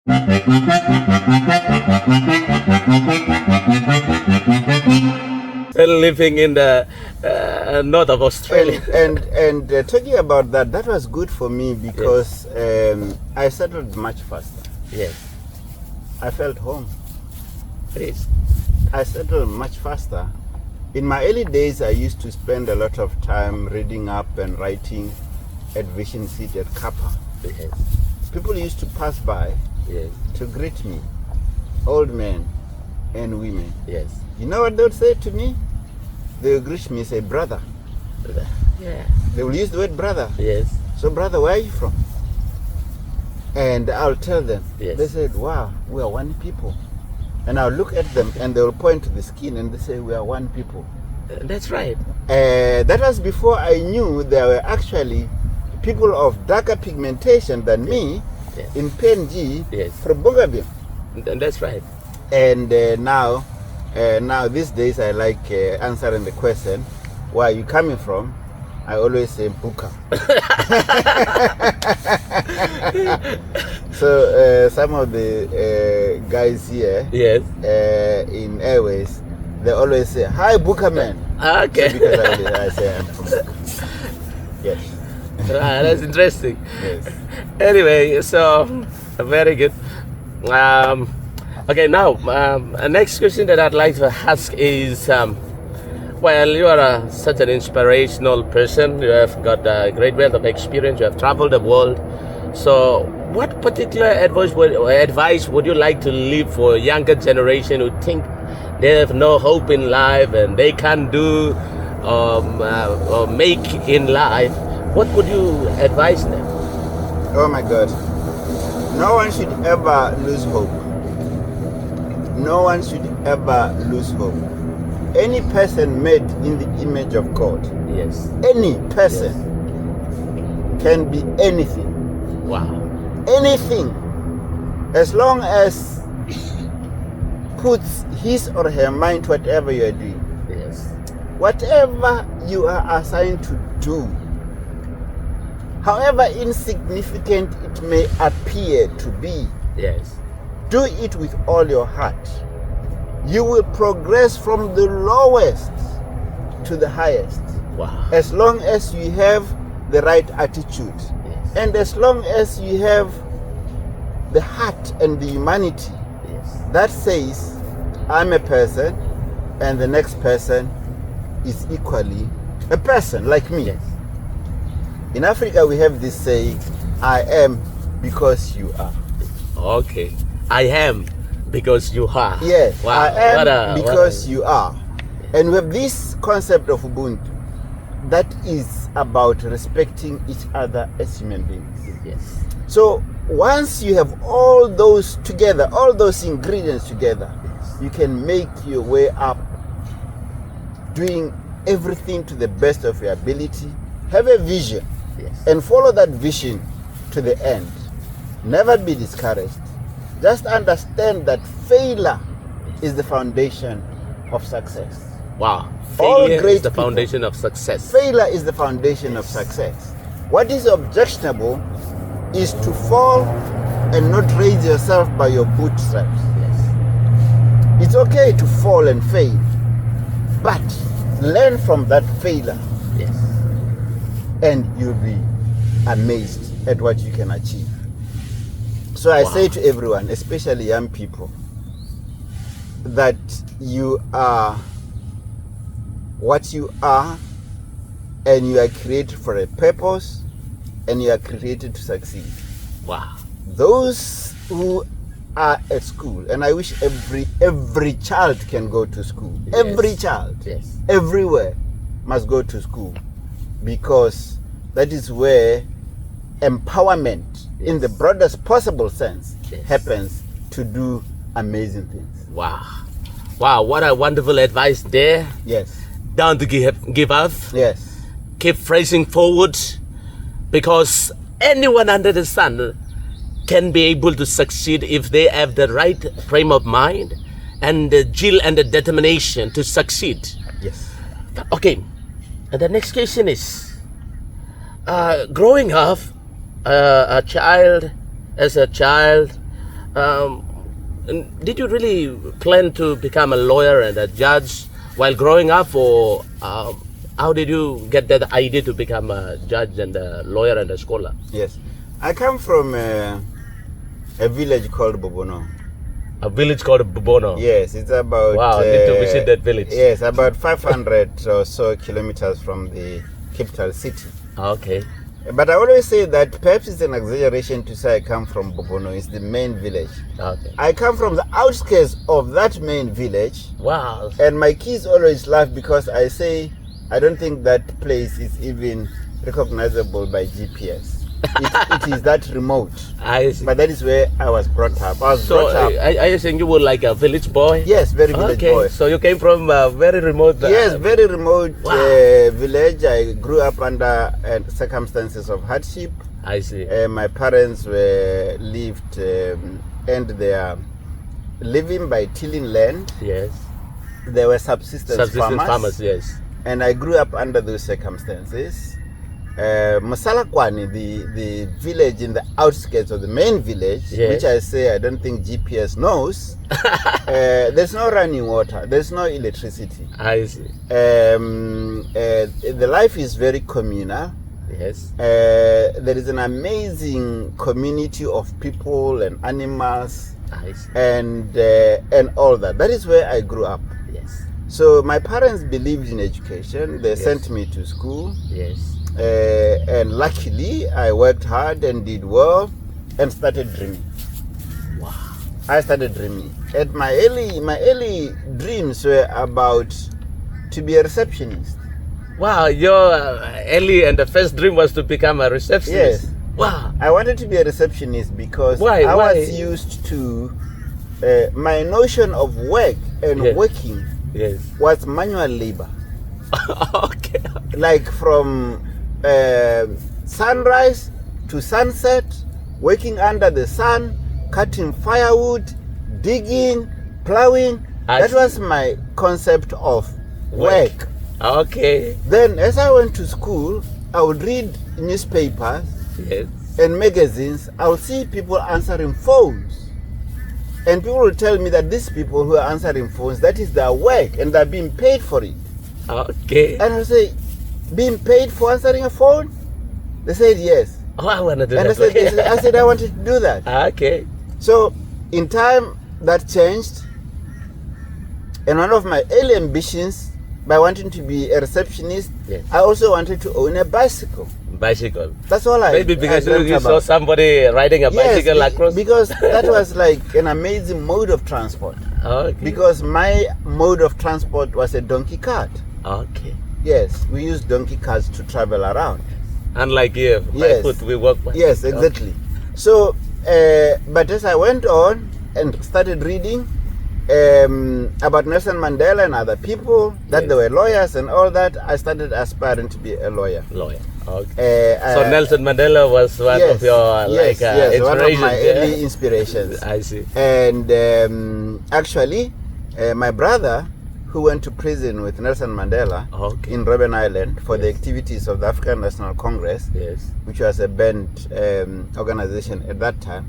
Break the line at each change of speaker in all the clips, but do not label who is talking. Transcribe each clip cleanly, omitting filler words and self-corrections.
Living in the north of Australia.
And talking about that, that was good for me because I settled much faster.
Yes.
I felt home.
Please.
I settled much faster. In my early days, I used to spend a lot of time reading up and writing at Vision Seat at Kappa.
Yes.
People used to pass by to greet me, old men and women.
Yes.
You know what they would say to me? They would greet me and say, brother.
Yeah.
They will use the word brother.
Yes.
So, brother, where are you from? And I'll tell them.
Yes.
They said, wow, we are one people. And I'll look at them and they'll point to the skin and they say, we are one people.
That's right.
That was before I knew there were actually people of darker pigmentation than me in PNG from Bongabia.
That's right.
And now these days I like answering the question, where are you coming from? I always say Buka. So some of the guys here in Airways, they always say, hi Buka man.
Okay.
So because I say I'm from Buka. Yes.
That's interesting.
Yes.
Anyway, so very good. Okay, now next question that I'd like to ask is, well, you are such an inspirational person. You have got a great wealth of experience. You have traveled the world. So, what particular advice would you like to leave for a younger generation who think they have no hope in life and they can't do or make in life? What would you advise them?
Oh my God. No one should ever lose hope. No one should ever lose hope. Any person made in the image of God, any person can be anything.
Wow.
Anything, as long as puts his or her mind to whatever you are doing.
Yes.
Whatever you are assigned to do, however insignificant it may appear to be, do it with all your heart. You will progress from the lowest to the highest.
Wow.
As long as you have the right attitude. And as long as you have the heart and the humanity that says, I'm a person and the next person is equally a person like me. In Africa, we have this saying, I am because you are.
Okay. I am because you are.
Yes.
Wow.
I am because you are. And we have this concept of Ubuntu that is about respecting each other as human beings.
Yes.
So once you have all those together, all those ingredients together, you can make your way up doing everything to the best of your ability. Have a vision and follow that vision to the end. Never be discouraged. Just understand that failure is the foundation of success.
Wow. Failure is the foundation of success.
Failure is the foundation of success. What is objectionable is to fall and not raise yourself by your bootstraps. It's okay to fall and fail, but learn from that failure. And you'll be amazed at what you can achieve. So I say to everyone, especially young people, that you are what you are, and you are created for a purpose, and you are created to succeed.
Wow.
Those who are at school, and I wish every child can go to school. Every child, everywhere must go to school, because that is where empowerment in the broadest possible sense happens to do amazing things.
Wow. Wow, what a wonderful advice there. Don't give up. Keep pressing forward, because anyone under the sun can be able to succeed if they have the right frame of mind and the zeal and the determination to succeed. Okay, and the next question is, growing up as a child, And did you really plan to become a lawyer and a judge while growing up, or how did you get that idea to become a judge and a lawyer and a scholar?
Yes. I come from a village called Bobono.
A village called Bobono.
Yes, it's about...
Wow, I need to visit that village.
Yes, about 500 or so kilometers from the capital city.
Okay.
But I always say that perhaps it's an exaggeration to say I come from Bobono. It's the main village.
Okay.
I come from the outskirts of that main village.
Wow.
And my kids always laugh because I say I don't think that place is even recognizable by GPS. It is that remote.
I see.
But that is where I was brought up. I was brought up.
Are you saying you were like a village boy?
Yes, very village boy.
So you came from a very remote...
yes, very remote
Wow.
village. I grew up under circumstances of hardship.
I see.
My parents lived and they are living by tilling land.
Yes.
They were subsistence farmers.
Yes.
And I grew up under those circumstances. Masalakwani, the village in the outskirts of the main village,
Yes.
which I say I don't think GPS knows. There's no running water. There's no electricity.
I see.
The life is very communal.
Yes.
There is an amazing community of people and animals
I see.
and all that. That is where I grew up.
Yes.
So my parents believed in education. They
Yes.
sent me to school.
Yes.
And luckily I worked hard and did well and started dreaming.
Wow.
I started dreaming. And my early dreams were about to be a receptionist.
Wow, your early and the first dream was to become a receptionist.
Yes.
Wow.
I wanted to be a receptionist because
Why?
I
Why?
was used to my notion of work and
Yes.
working
Yes.
was manual labor.
Okay.
Like from sunrise to sunset, working under the sun, cutting firewood, digging, plowing. That
see.
was my concept of work.
Okay.
Then as I went to school, I would read newspapers
Yes.
and magazines. I would see people answering phones. And people would tell me that these people who are answering phones, that is their work and they're being paid for it.
Okay.
And I would say, being paid for answering a phone? They said yes.
Oh, I want to do
And
that.
I said I wanted to do that.
Okay.
So in time that changed. And one of my early ambitions by wanting to be a receptionist,
Yes.
I also wanted to own a bicycle.
Bicycle.
That's all I
Maybe because
dreamt
you saw
about.
somebody riding a bicycle across.
Because that was like an amazing mode of transport.
Okay.
Because my mode of transport was a donkey cart.
Okay.
Yes, we use donkey carts to travel around.
Unlike here, by
Yes.
foot we walk by.
Yes, exactly. So, but as I went on and started reading about Nelson Mandela and other people, that
Yes.
they were lawyers and all that, I started aspiring to be a lawyer.
Lawyer. Okay. So
So
Nelson Mandela was one of your
yes, one of
inspirations.
my
yeah?
early inspirations.
I see.
And actually, my brother, who went to prison with Nelson Mandela
Okay.
in Robben Island for the
Yes.
activities of the African National Congress,
Yes.
which was a banned organization at that time,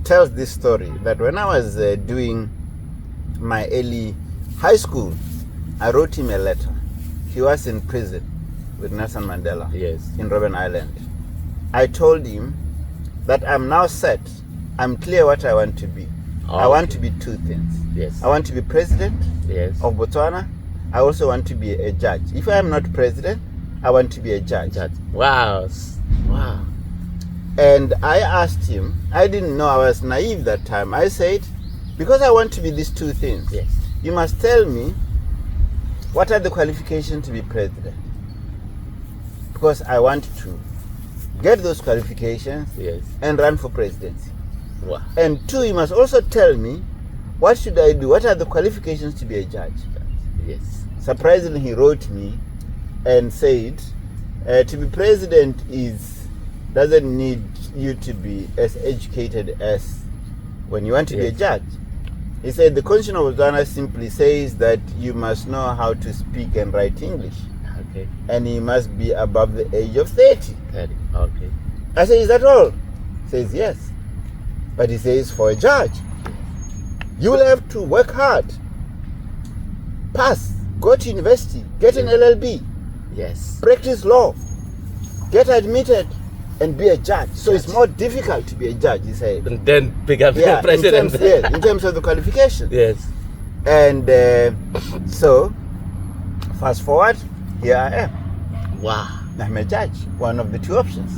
tells this story that when I was doing my early high school, I wrote him a letter. He was in prison with Nelson Mandela
Yes.
in Robben Island. I told him that I'm now set. I'm clear what I want to be. I want to be two things.
Yes.
I want to be president
Yes.
of Botswana. I also want to be a judge. If I am not president, I want to be a judge.
Wow. Wow.
And I asked him, I didn't know, I was naive that time. I said, because I want to be these two things,
Yes.
you must tell me what are the qualifications to be president. Because I want to get those qualifications
Yes.
and run for presidency.
Wow.
And two, you must also tell me what should I do? What are the qualifications to be a judge?
Yes.
Surprisingly, he wrote me and said, to be president doesn't need you to be as educated as when you want to be a
Yes.
judge. He said the Constitution of Botswana simply says that you must know how to speak and write English,
Okay.
and you must be above the age of 30.
30. Okay.
I said, is that all? He says, yes. But he says for a judge, you will have to work hard, pass, go to university, get an LLB,
Yes.
practice law, get admitted, and be a judge. So it's more difficult to be a judge, he said.
And then become
Yeah,
president.
in terms of the qualification.
Yes.
And so, fast forward, here I am.
Wow.
I'm a judge, one of the two options.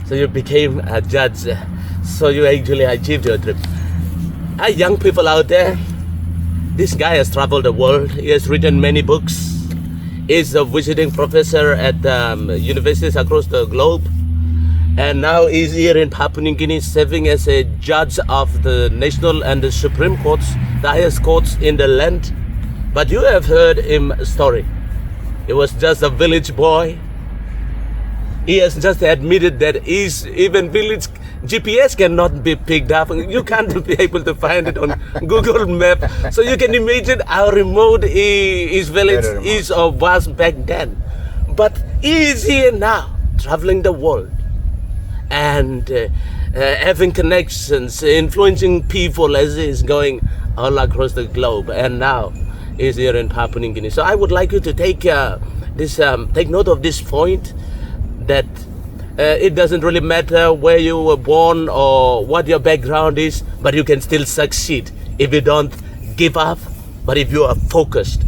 So you became a judge. So you actually achieved your dream. Hi, young people out there. This guy has traveled the world. He has written many books. He's a visiting professor at universities across the globe. And now he's here in Papua New Guinea serving as a judge of the national and the supreme courts, the highest courts in the land. But you have heard him story. He was just a village boy. He has just admitted that his even village GPS cannot be picked up. You can't be able to find it on Google Map. So you can imagine how remote his village is or was back then. But he is here now, traveling the world and having connections, influencing people as he is going all across the globe. And now he's here in Papua New Guinea. So I would like you to take take note of this point, that it doesn't really matter where you were born or what your background is, but you can still succeed if you don't give up, but if you are focused.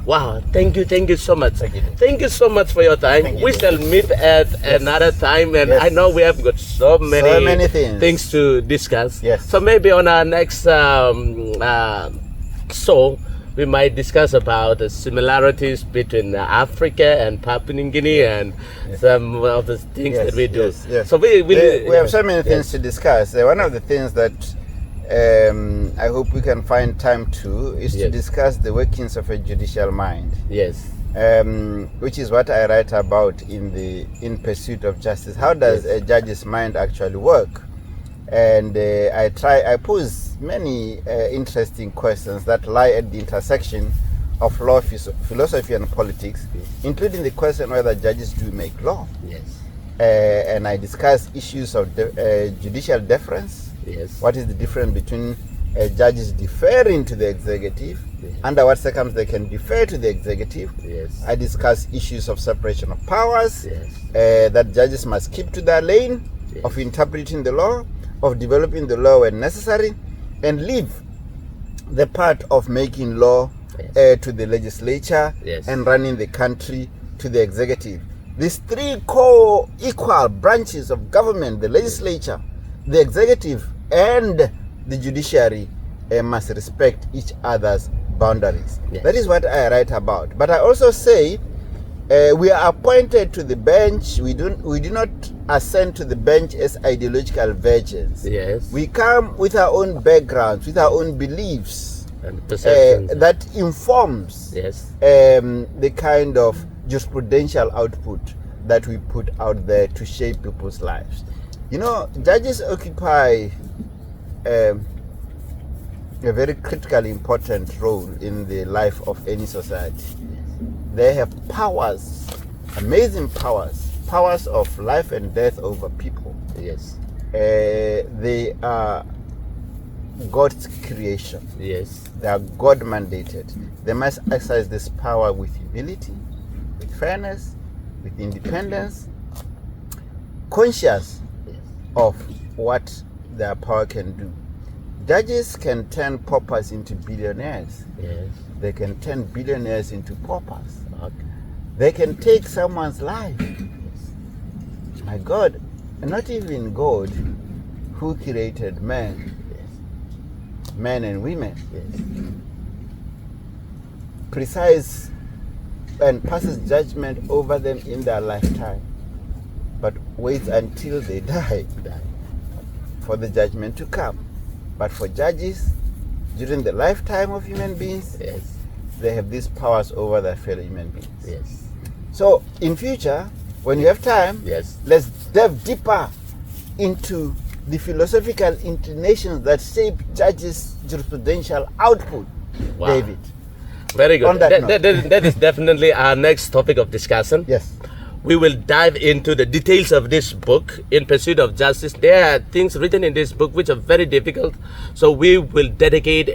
Wow, thank you so much. Thank you so much for your time. We shall meet at another time, and I know we have got so many things to discuss.
Yes.
So maybe on our next show, we might discuss about the similarities between Africa and Papua New Guinea and some of the things that we do.
Yes.
So we
have so many things to discuss. One of the things that I hope we can find time to is to discuss the workings of a judicial mind.
Yes.
Which is what I write about in Pursuit of Justice. How does a judge's mind actually work? And I pose many interesting questions that lie at the intersection of law, philosophy, and politics, including the question whether judges do make law.
Yes.
And I discuss issues of judicial deference.
Yes.
What is the difference between judges deferring to the executive?
Yes.
Under what circumstances they can defer to the executive?
Yes.
I discuss issues of separation of powers,
Yes.
that judges must keep to their lane, of interpreting the law, of developing the law when necessary, and leave the part of making law to the legislature and running the country to the executive. These three co-equal branches of government, the legislature, the executive, and the judiciary, must respect each other's boundaries.
Yes.
That is what I write about. But I also say we are appointed to the bench. We do not ascend to the bench as ideological virgins.
Yes.
We come with our own backgrounds, with our own beliefs,
And perceptions.
that informs
Yes.
the kind of jurisprudential output that we put out there to shape people's lives. You know, judges occupy a very critically important role in the life of any society. They have powers, amazing powers of life and death over people.
Yes.
They are God's creation.
Yes.
They are God mandated. They must exercise this power with humility, with fairness, with independence, conscious of what their power can do. Judges can turn paupers into billionaires.
Yes.
They can turn billionaires into paupers.
Okay.
They can take someone's life. My God, not even God, who created men, men and women, precise and passes judgment over them in their lifetime, but waits until they die for the judgment to come. But for judges, during the lifetime of human beings, they have these powers over their fellow human beings.
Yes.
So in future, when you have time, let's delve deeper into the philosophical inclinations that shape judges' jurisprudential output.
Wow.
David.
Very good.
On that note.
That is definitely our next topic of discussion.
Yes.
we will dive into the details of this book, In Pursuit of Justice. There are things written in this book which are very difficult. So we will dedicate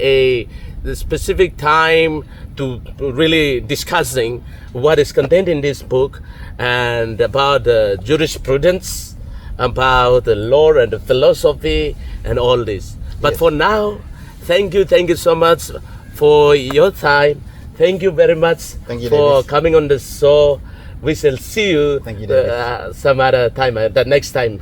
the specific time to really discussing what is contained in this book and about the jurisprudence, about the law and the philosophy and all this. But
Yes.
for now, thank you so much for your time. Thank you very much
Thank you,
for
Davis.
coming on the show. We shall see you
Thank you, Davis.
some other time, the next time.